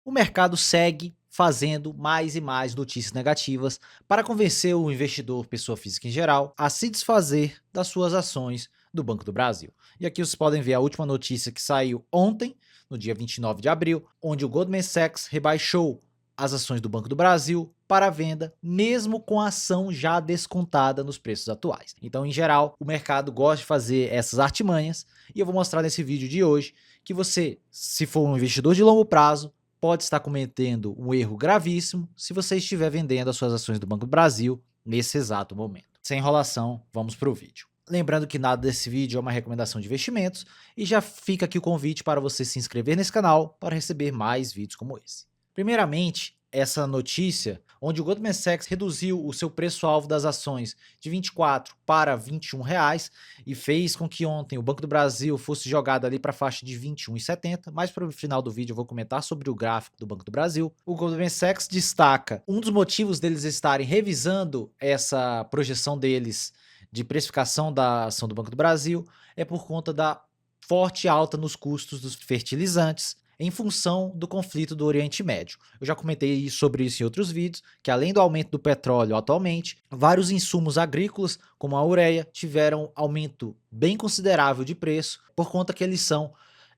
O mercado segue fazendo mais e mais notícias negativas para convencer o investidor, pessoa física em geral, a se desfazer das suas ações do Banco do Brasil. E aqui vocês podem ver a última notícia que saiu ontem, no dia 29 de abril, onde o Goldman Sachs rebaixou as ações do Banco do Brasil para venda, mesmo com a ação já descontada nos preços atuais. Então, em geral, o mercado gosta de fazer essas artimanhas e eu vou mostrar nesse vídeo de hoje que você, se for um investidor de longo prazo, pode estar cometendo um erro gravíssimo se você estiver vendendo as suas ações do Banco do Brasil nesse exato momento. Sem enrolação, vamos para o vídeo. Lembrando que nada desse vídeo é uma recomendação de investimentos e já fica aqui o convite para você se inscrever nesse canal para receber mais vídeos como esse. Primeiramente, essa notícia onde o Goldman Sachs reduziu o seu preço-alvo das ações de 24 para 21 reais e fez com que ontem o Banco do Brasil fosse jogado ali para a faixa de 21,70, mas para o final do vídeo eu vou comentar sobre o gráfico do Banco do Brasil. O Goldman Sachs destaca um dos motivos deles estarem revisando essa projeção deles de precificação da ação do Banco do Brasil é por conta da forte alta nos custos dos fertilizantes, em função do conflito do Oriente Médio. Eu já comentei sobre isso em outros vídeos, que além do aumento do petróleo atualmente, vários insumos agrícolas, como a ureia, tiveram aumento bem considerável de preço, por conta que eles são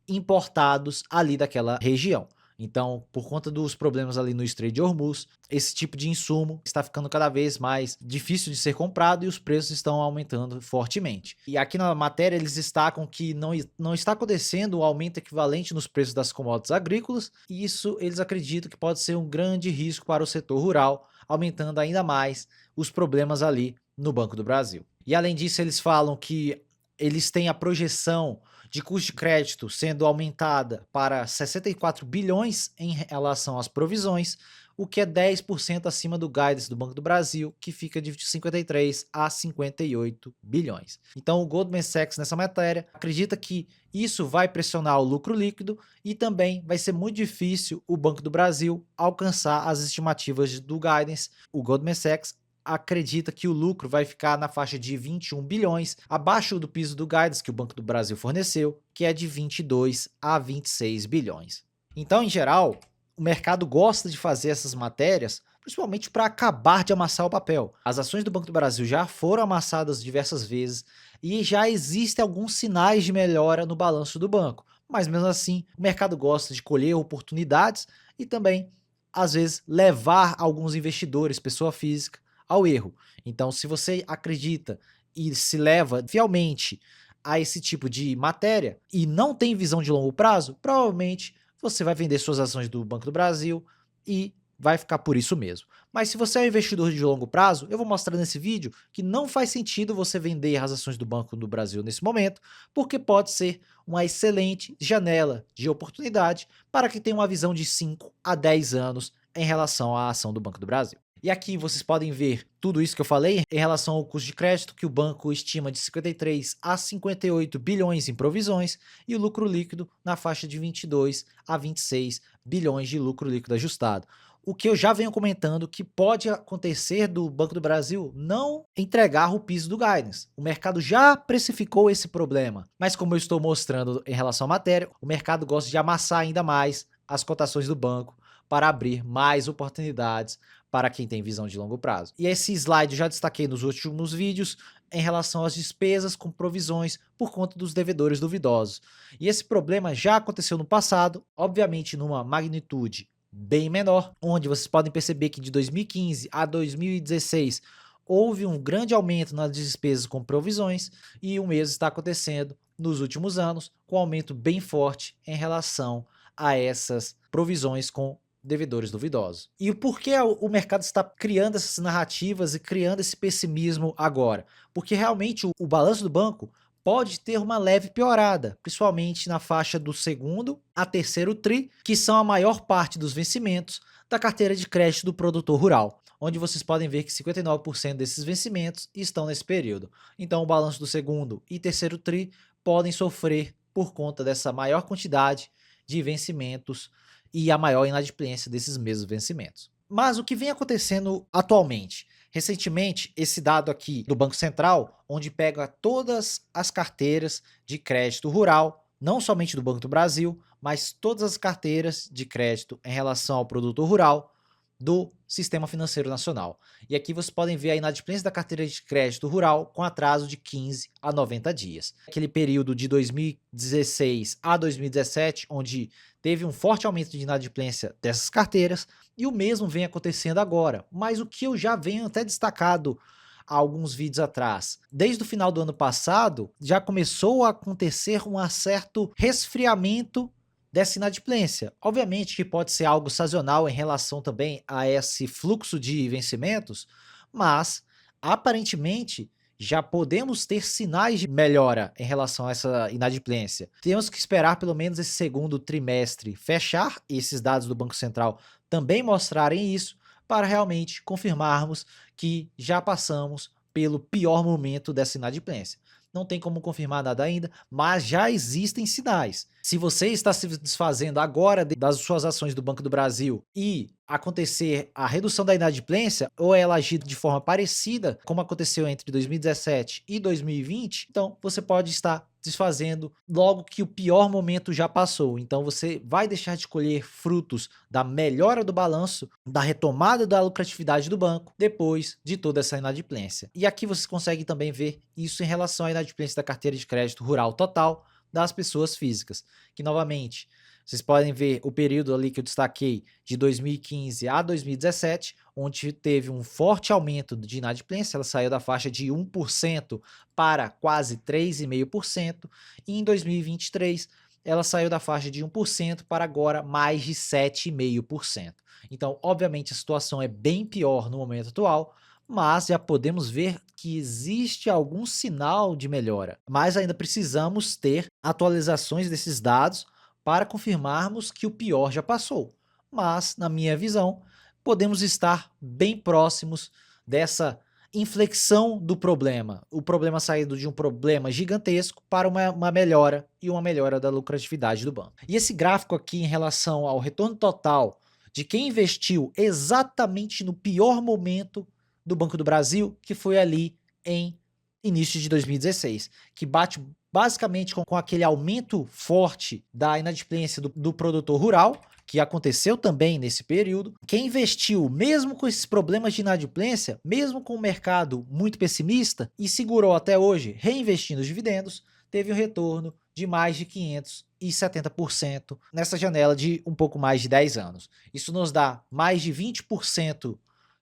importados ali daquela região. Então, por conta dos problemas ali no Estreito de Hormuz, esse tipo de insumo está ficando cada vez mais difícil de ser comprado e os preços estão aumentando fortemente. E aqui na matéria eles destacam que não está acontecendo um aumento equivalente nos preços das commodities agrícolas, e isso eles acreditam que pode ser um grande risco para o setor rural, aumentando ainda mais os problemas ali no Banco do Brasil. E além disso, eles falam que eles têm a projeção de custo de crédito sendo aumentada para 64 bilhões em relação às provisões, o que é 10% acima do guidance do Banco do Brasil, que fica de 53 a 58 bilhões. Então, o Goldman Sachs, nessa matéria, acredita que isso vai pressionar o lucro líquido e também vai ser muito difícil o Banco do Brasil alcançar as estimativas do guidance. O Goldman Sachs acredita que o lucro vai ficar na faixa de 21 bilhões, abaixo do piso do guidance que o Banco do Brasil forneceu, que é de 22 a 26 bilhões. Então, em geral, o mercado gosta de fazer essas matérias, principalmente para acabar de amassar o papel. As ações do Banco do Brasil já foram amassadas diversas vezes e já existem alguns sinais de melhora no balanço do banco, mas mesmo assim, o mercado gosta de colher oportunidades e também, às vezes, levar alguns investidores, pessoa física, ao erro. Então, se você acredita e se leva fielmente a esse tipo de matéria e não tem visão de longo prazo, provavelmente você vai vender suas ações do Banco do Brasil e vai ficar por isso mesmo. Mas se você é um investidor de longo prazo, eu vou mostrar nesse vídeo que não faz sentido você vender as ações do Banco do Brasil nesse momento, porque pode ser uma excelente janela de oportunidade para quem tem uma visão de 5 a 10 anos em relação à ação do Banco do Brasil. E aqui vocês podem ver tudo isso que eu falei em relação ao custo de crédito, que o banco estima de 53 a 58 bilhões em provisões e o lucro líquido na faixa de 22 a 26 bilhões de lucro líquido ajustado. O que eu já venho comentando que pode acontecer do Banco do Brasil não entregar o piso do guidance. O mercado já precificou esse problema, mas como eu estou mostrando em relação à matéria, o mercado gosta de amassar ainda mais as cotações do banco para abrir mais oportunidades para quem tem visão de longo prazo. E esse slide eu já destaquei nos últimos vídeos em relação às despesas com provisões por conta dos devedores duvidosos. E esse problema já aconteceu no passado, obviamente numa magnitude bem menor, onde vocês podem perceber que de 2015 a 2016 houve um grande aumento nas despesas com provisões e o mesmo está acontecendo nos últimos anos, com um aumento bem forte em relação a essas provisões com devedores duvidosos. E o porquê o mercado está criando essas narrativas e criando esse pessimismo agora? Porque realmente o balanço do banco pode ter uma leve piorada, principalmente na faixa do segundo a terceiro tri, que são a maior parte dos vencimentos da carteira de crédito do produtor rural, onde vocês podem ver que 59% desses vencimentos estão nesse período. Então o balanço do segundo e terceiro tri podem sofrer por conta dessa maior quantidade de vencimentos e a maior inadimplência desses mesmos vencimentos. Mas o que vem acontecendo atualmente? Recentemente, esse dado aqui do Banco Central, onde pega todas as carteiras de crédito rural, não somente do Banco do Brasil, mas todas as carteiras de crédito em relação ao produtor rural do Sistema Financeiro Nacional. E aqui vocês podem ver a inadimplência da carteira de crédito rural com atraso de 15 a 90 dias. Aquele período de 2016 a 2017, onde teve um forte aumento de inadimplência dessas carteiras, e o mesmo vem acontecendo agora. Mas o que eu já venho até destacado há alguns vídeos atrás, desde o final do ano passado, já começou a acontecer um certo resfriamento dessa inadimplência. Obviamente que pode ser algo sazonal em relação também a esse fluxo de vencimentos, mas aparentemente já podemos ter sinais de melhora em relação a essa inadimplência. Temos que esperar pelo menos esse segundo trimestre fechar e esses dados do Banco Central também mostrarem isso para realmente confirmarmos que já passamos pelo pior momento dessa inadimplência. Não tem como confirmar nada ainda, mas já existem sinais. Se você está se desfazendo agora das suas ações do Banco do Brasil e acontecer a redução da inadimplência, ou ela agir de forma parecida, como aconteceu entre 2017 e 2020, então você pode estar desfazendo logo que o pior momento já passou. Então você vai deixar de colher frutos da melhora do balanço, da retomada da lucratividade do banco, depois de toda essa inadimplência. E aqui você consegue também ver isso em relação à inadimplência da carteira de crédito rural total das pessoas físicas, que novamente vocês podem ver o período ali que eu destaquei de 2015 a 2017, onde teve um forte aumento de inadimplência, ela saiu da faixa de 1% para quase 3,5%, e em 2023 ela saiu da faixa de 1% para agora mais de 7,5%. Então, obviamente, a situação é bem pior no momento atual, mas já podemos ver que existe algum sinal de melhora. Mas ainda precisamos ter atualizações desses dados para confirmarmos que o pior já passou. Mas, na minha visão, podemos estar bem próximos dessa inflexão do problema. O problema saindo de um problema gigantesco para uma melhora e uma melhora da lucratividade do banco. E esse gráfico aqui em relação ao retorno total de quem investiu exatamente no pior momento do Banco do Brasil, que foi ali em início de 2016, que bate basicamente com aquele aumento forte da inadimplência do produtor rural, que aconteceu também nesse período. Quem investiu, mesmo com esses problemas de inadimplência, mesmo com o mercado muito pessimista, e segurou até hoje, reinvestindo os dividendos, teve um retorno de mais de 570% nessa janela de um pouco mais de 10 anos. Isso nos dá mais de 20%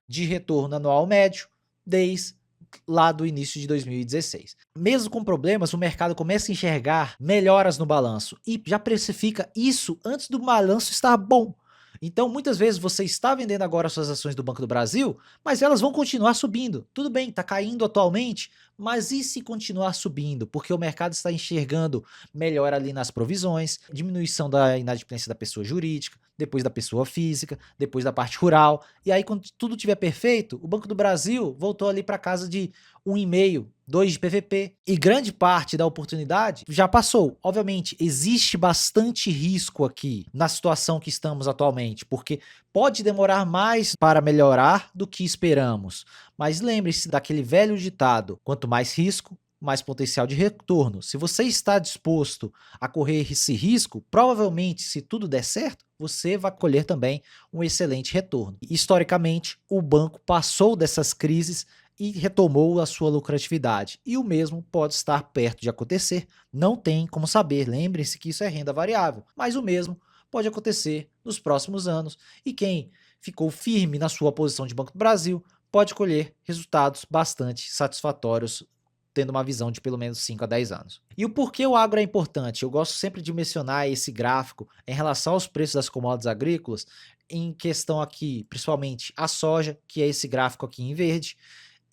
de retorno anual médio desde lá do início de 2016. Mesmo com problemas, o mercado começa a enxergar melhoras no balanço e já precifica isso antes do balanço estar bom. Então, muitas vezes você está vendendo agora suas ações do Banco do Brasil, mas elas vão continuar subindo. Tudo bem, está caindo atualmente, mas e se continuar subindo? Porque o mercado está enxergando melhora ali nas provisões, diminuição da inadimplência da pessoa jurídica, depois da pessoa física, depois da parte rural. E aí, quando tudo estiver perfeito, o Banco do Brasil voltou ali para casa de 1,5, 2 de PVP. E grande parte da oportunidade já passou. Obviamente, existe bastante risco aqui na situação que estamos atualmente, porque pode demorar mais para melhorar do que esperamos. Mas lembre-se daquele velho ditado: quanto mais risco, mais potencial de retorno. Se você está disposto a correr esse risco, provavelmente, se tudo der certo, você vai colher também um excelente retorno. Historicamente, o banco passou dessas crises e retomou a sua lucratividade. E o mesmo pode estar perto de acontecer, não tem como saber, lembrem-se que isso é renda variável, mas o mesmo pode acontecer nos próximos anos, e quem ficou firme na sua posição de Banco do Brasil pode colher resultados bastante satisfatórios, tendo uma visão de pelo menos 5 a 10 anos. E o porquê o agro é importante? Eu gosto sempre de mencionar esse gráfico em relação aos preços das commodities agrícolas, em questão aqui, principalmente a soja, que é esse gráfico aqui em verde,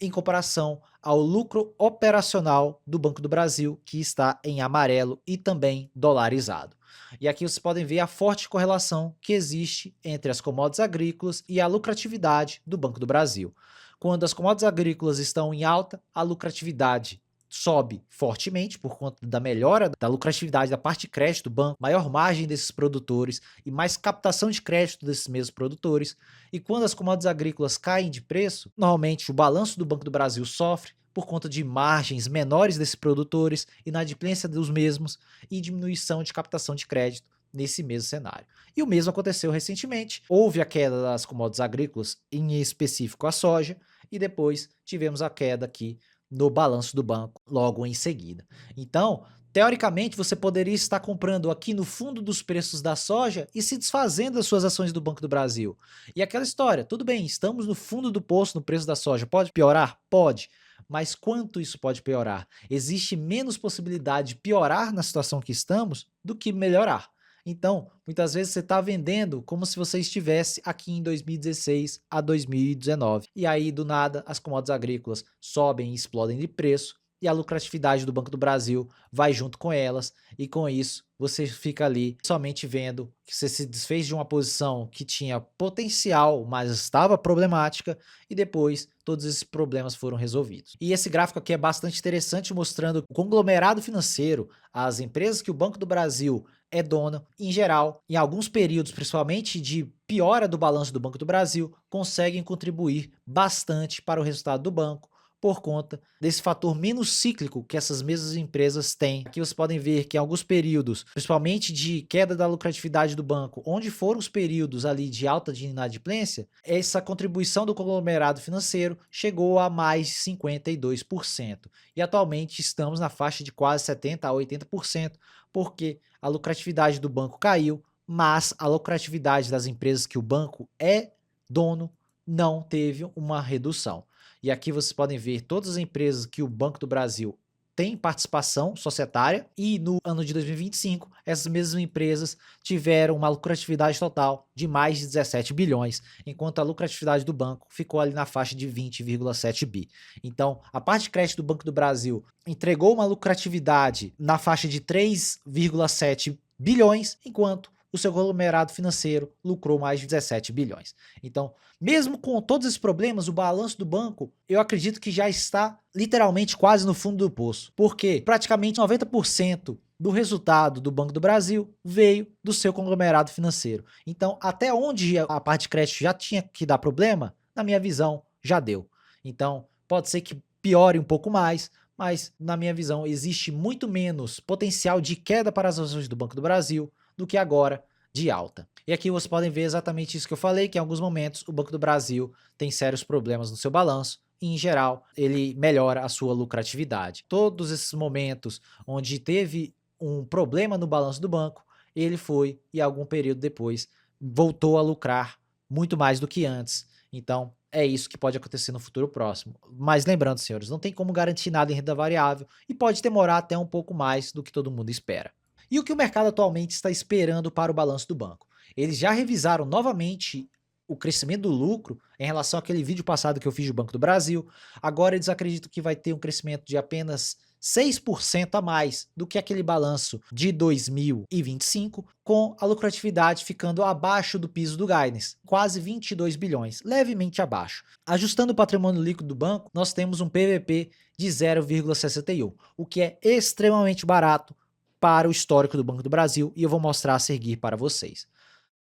em comparação ao lucro operacional do Banco do Brasil, que está em amarelo e também dolarizado. E aqui vocês podem ver a forte correlação que existe entre as commodities agrícolas e a lucratividade do Banco do Brasil. Quando as commodities agrícolas estão em alta, a lucratividade sobe fortemente por conta da melhora da lucratividade da parte de crédito do banco, maior margem desses produtores e mais captação de crédito desses mesmos produtores. E quando as commodities agrícolas caem de preço, normalmente o balanço do Banco do Brasil sofre por conta de margens menores desses produtores, inadimplência dos mesmos e diminuição de captação de crédito nesse mesmo cenário. E o mesmo aconteceu recentemente. Houve a queda das commodities agrícolas, em específico a soja, e depois tivemos a queda aqui no balanço do banco logo em seguida. Então, teoricamente, você poderia estar comprando aqui no fundo dos preços da soja e se desfazendo das suas ações do Banco do Brasil. E aquela história, tudo bem, estamos no fundo do poço no preço da soja, pode piorar? Pode. Mas quanto isso pode piorar? Existe menos possibilidade de piorar na situação que estamos do que melhorar. Então, muitas vezes você está vendendo como se você estivesse aqui em 2016 a 2019. E aí, do nada, as commodities agrícolas sobem e explodem de preço e a lucratividade do Banco do Brasil vai junto com elas, e com isso você fica ali somente vendo que você se desfez de uma posição que tinha potencial, mas estava problemática, e depois todos esses problemas foram resolvidos. E esse gráfico aqui é bastante interessante, mostrando o conglomerado financeiro, as empresas que o Banco do Brasil é dono, em geral, em alguns períodos, principalmente de piora do balanço do Banco do Brasil, conseguem contribuir bastante para o resultado do banco, por conta desse fator menos cíclico que essas mesmas empresas têm. Aqui vocês podem ver que em alguns períodos, principalmente de queda da lucratividade do banco, onde foram os períodos ali de alta de inadimplência, essa contribuição do conglomerado financeiro chegou a mais de 52%. E atualmente estamos na faixa de quase 70% a 80%, porque a lucratividade do banco caiu, mas a lucratividade das empresas que o banco é dono não teve uma redução. E aqui vocês podem ver todas as empresas que o Banco do Brasil tem participação societária, e no ano de 2025 essas mesmas empresas tiveram uma lucratividade total de mais de 17 bilhões, enquanto a lucratividade do banco ficou ali na faixa de 20,7 bi. Então, a parte de crédito do Banco do Brasil entregou uma lucratividade na faixa de 3,7 bilhões, enquanto o seu conglomerado financeiro lucrou mais de 17 bilhões. Então, mesmo com todos esses problemas, o balanço do banco, eu acredito que já está literalmente quase no fundo do poço, porque praticamente 90% do resultado do Banco do Brasil veio do seu conglomerado financeiro. Então, até onde a parte de crédito já tinha que dar problema, na minha visão, já deu. Então, pode ser que piore um pouco mais, mas na minha visão existe muito menos potencial de queda para as ações do Banco do Brasil do que agora de alta. E aqui vocês podem ver exatamente isso que eu falei, que em alguns momentos o Banco do Brasil tem sérios problemas no seu balanço, e em geral ele melhora a sua lucratividade. Todos esses momentos onde teve um problema no balanço do banco, ele foi, e algum período depois, voltou a lucrar muito mais do que antes. Então, é isso que pode acontecer no futuro próximo. Mas lembrando, senhores, não tem como garantir nada em renda variável, e pode demorar até um pouco mais do que todo mundo espera. E o que o mercado atualmente está esperando para o balanço do banco? Eles já revisaram novamente o crescimento do lucro em relação àquele vídeo passado que eu fiz do Banco do Brasil. Agora eles acreditam que vai ter um crescimento de apenas 6% a mais do que aquele balanço de 2025, com a lucratividade ficando abaixo do piso do guidance, quase 22 bilhões, levemente abaixo. Ajustando o patrimônio líquido do banco, nós temos um PVP de 0,61, o que é extremamente barato para o histórico do Banco do Brasil, e eu vou mostrar a seguir para vocês.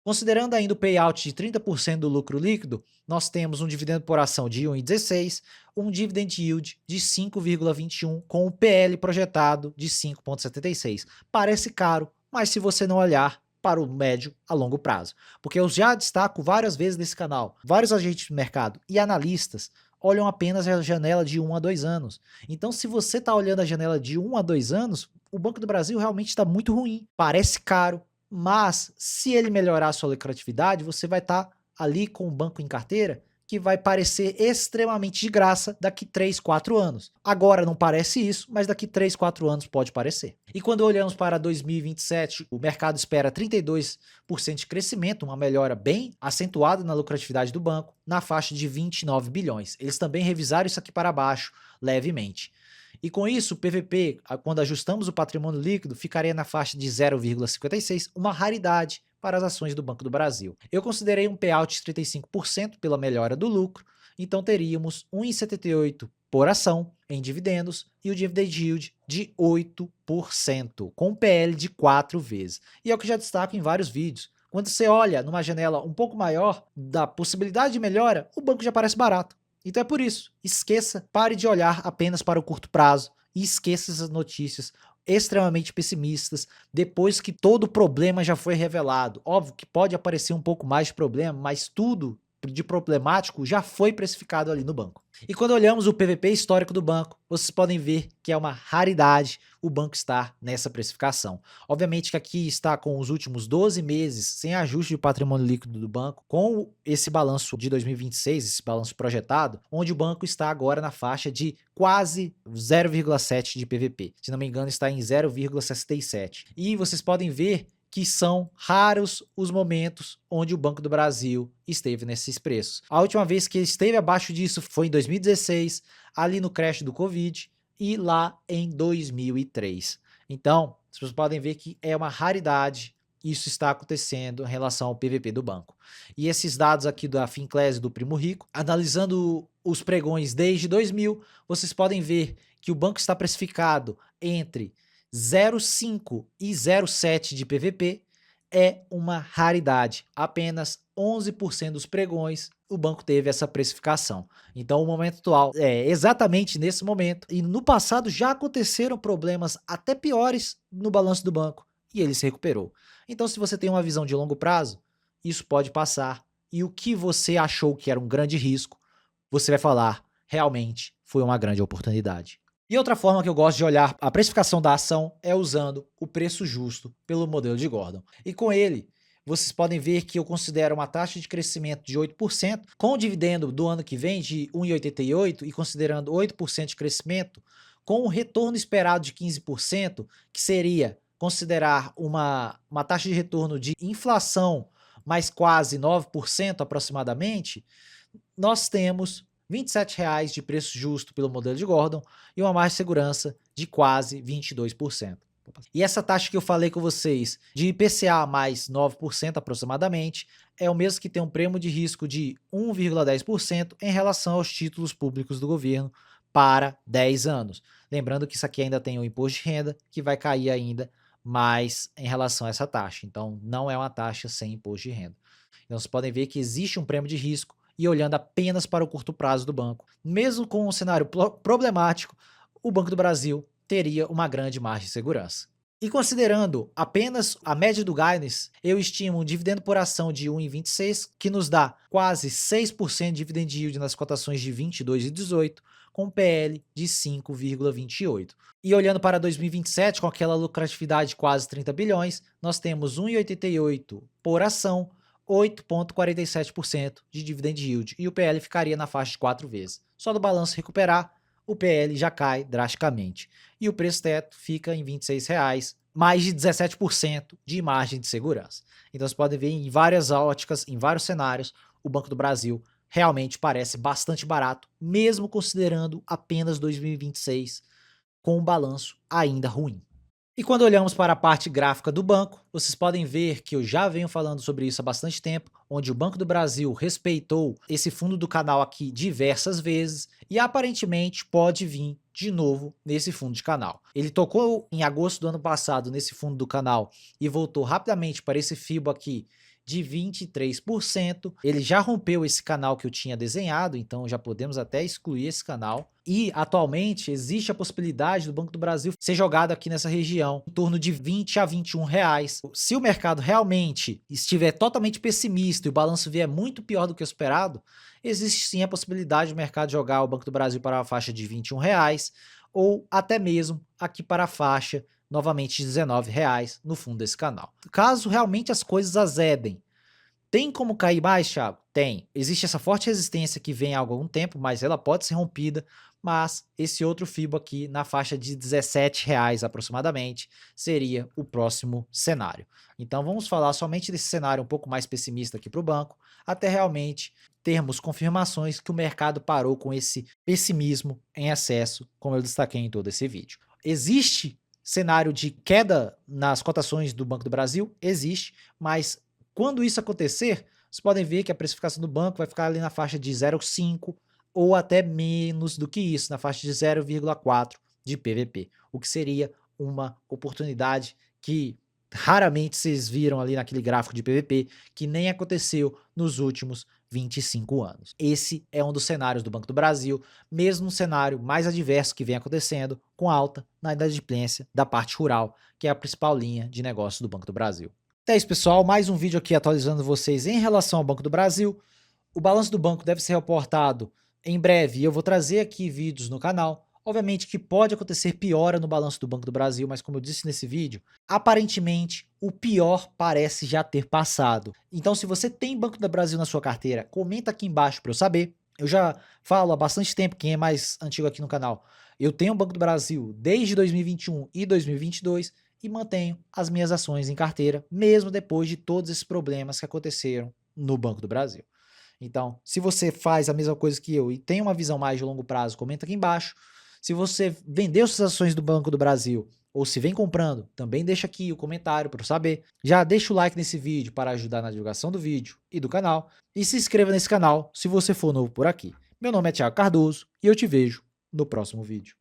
Considerando ainda o payout de 30% do lucro líquido, nós temos um dividendo por ação de 1,16, um dividend yield de 5,21 com o PL projetado de 5,76. Parece caro, mas se você não olhar para o médio a longo prazo, porque eu já destaco várias vezes nesse canal, vários agentes de mercado e analistas olham apenas a janela de 1 a 2 anos. Então, se você está olhando a janela de 1 a 2 anos, o Banco do Brasil realmente está muito ruim. Parece caro, mas se ele melhorar a sua lucratividade, você vai estar ali com o banco em carteira que vai parecer extremamente de graça daqui 3, 4 anos. Agora não parece isso, mas daqui 3, 4 anos pode parecer. E quando olhamos para 2027, o mercado espera 32% de crescimento, uma melhora bem acentuada na lucratividade do banco, na faixa de 29 bilhões. Eles também revisaram isso aqui para baixo, levemente. E com isso, o PVP, quando ajustamos o patrimônio líquido, ficaria na faixa de 0,56, uma raridade para as ações do Banco do Brasil. Eu considerei um payout de 35% pela melhora do lucro, então teríamos 1,78 por ação em dividendos e o dividend yield de 8%, com um PL de 4 vezes. E é o que já destaco em vários vídeos. Quando você olha numa janela um pouco maior da possibilidade de melhora, o banco já parece barato. Então é por isso, esqueça, pare de olhar apenas para o curto prazo e esqueça essas notícias extremamente pessimistas depois que todo o problema já foi revelado. Óbvio que pode aparecer um pouco mais de problema, mas tudo de problemático já foi precificado ali no banco. E quando olhamos o PVP histórico do banco, vocês podem ver que é uma raridade o banco estar nessa precificação. Obviamente que aqui está com os últimos 12 meses sem ajuste de patrimônio líquido do banco, com esse balanço de 2026, esse balanço projetado, onde o banco está agora na faixa de quase 0,7 de PVP. Se não me engano, está em 0,67. E vocês podem ver que são raros os momentos onde o Banco do Brasil esteve nesses preços. A última vez que ele esteve abaixo disso foi em 2016, ali no crash do Covid, e lá em 2003. Então, vocês podem ver que é uma raridade isso está acontecendo em relação ao PVP do banco. E esses dados aqui da Finclass e do Primo Rico, analisando os pregões desde 2000, vocês podem ver que o banco está precificado entre 0,5 e 0,7 de PVP, é uma raridade. Apenas 11% dos pregões o banco teve essa precificação. Então o momento atual é exatamente nesse momento, e no passado já aconteceram problemas até piores no balanço do banco e ele se recuperou. Então se você tem uma visão de longo prazo, isso pode passar, e o que você achou que era um grande risco, você vai falar, realmente foi uma grande oportunidade. E outra forma que eu gosto de olhar a precificação da ação é usando o preço justo pelo modelo de Gordon. E com ele, vocês podem ver que eu considero uma taxa de crescimento de 8%, com o dividendo do ano que vem de 1,88 e considerando 8% de crescimento, com o retorno esperado de 15%, que seria considerar uma taxa de retorno de inflação mais quase 9% aproximadamente, nós temos R$ 27,00 de preço justo pelo modelo de Gordon e uma margem de segurança de quase 22%. E essa taxa que eu falei com vocês de IPCA mais 9% aproximadamente é o mesmo que tem um prêmio de risco de 1,10% em relação aos títulos públicos do governo para 10 anos. Lembrando que isso aqui ainda tem o imposto de renda que vai cair ainda mais em relação a essa taxa. Então não é uma taxa sem imposto de renda. Então vocês podem ver que existe um prêmio de risco, e olhando apenas para o curto prazo do banco, mesmo com um cenário problemático, o Banco do Brasil teria uma grande margem de segurança. E considerando apenas a média do guidance, eu estimo um dividendo por ação de 1,26, que nos dá quase 6% de dividend yield nas cotações de 22 e 18, com PL de 5,28. E olhando para 2027, com aquela lucratividade de quase 30 bilhões, nós temos 1,88 por ação, 8,47% de dividend yield, e o PL ficaria na faixa de 4 vezes. Só do balanço recuperar, o PL já cai drasticamente. E o preço teto fica em R$ 26,00, mais de 17% de margem de segurança. Então você pode ver em várias óticas, em vários cenários, o Banco do Brasil realmente parece bastante barato, mesmo considerando apenas 2026, com um balanço ainda ruim. E quando olhamos para a parte gráfica do banco, vocês podem ver que eu já venho falando sobre isso há bastante tempo, onde o Banco do Brasil respeitou esse fundo do canal aqui diversas vezes e aparentemente pode vir de novo nesse fundo de canal. Ele tocou em agosto do ano passado nesse fundo do canal e voltou rapidamente para esse FIBO aqui de 23%. Ele já rompeu esse canal que eu tinha desenhado, então já podemos até excluir esse canal. E atualmente existe a possibilidade do Banco do Brasil ser jogado aqui nessa região em torno de 20 a 21 reais. Se o mercado realmente estiver totalmente pessimista e o balanço vier muito pior do que o esperado, existe sim a possibilidade do mercado jogar o Banco do Brasil para a faixa de 21 reais ou até mesmo aqui para a faixa novamente de 19 reais no fundo desse canal. Caso realmente as coisas azedem, tem como cair mais, Thiago? Tem. Existe essa forte resistência que vem há algum tempo, mas ela pode ser rompida, mas esse outro FIBO aqui na faixa de 17 reais aproximadamente seria o próximo cenário. Então vamos falar somente desse cenário um pouco mais pessimista aqui para o banco, até realmente termos confirmações que o mercado parou com esse pessimismo em excesso, como eu destaquei em todo esse vídeo. Existe cenário de queda nas cotações do Banco do Brasil? Existe, mas quando isso acontecer, vocês podem ver que a precificação do banco vai ficar ali na faixa de 0,5 ou até menos do que isso, na faixa de 0,4 de PVP, o que seria uma oportunidade que raramente vocês viram ali naquele gráfico de PVP, que nem aconteceu nos últimos 25 anos. Esse é um dos cenários do Banco do Brasil, mesmo um cenário mais adverso que vem acontecendo, com alta na inadimplência da parte rural, que é a principal linha de negócio do Banco do Brasil. Então é isso, pessoal, mais um vídeo aqui atualizando vocês em relação ao Banco do Brasil. O balanço do banco deve ser reportado em breve e eu vou trazer aqui vídeos no canal. Obviamente que pode acontecer piora no balanço do Banco do Brasil, mas como eu disse nesse vídeo, aparentemente o pior parece já ter passado. Então se você tem Banco do Brasil na sua carteira, comenta aqui embaixo para eu saber. Eu já falo há bastante tempo, quem é mais antigo aqui no canal, eu tenho o Banco do Brasil desde 2021 e 2022 e mantenho as minhas ações em carteira, mesmo depois de todos esses problemas que aconteceram no Banco do Brasil. Então, se você faz a mesma coisa que eu e tem uma visão mais de longo prazo, comenta aqui embaixo. Se você vendeu suas ações do Banco do Brasil ou se vem comprando, também deixa aqui o comentário para eu saber. Já deixa o like nesse vídeo para ajudar na divulgação do vídeo e do canal. E se inscreva nesse canal se você for novo por aqui. Meu nome é Thiago Cardoso e eu te vejo no próximo vídeo.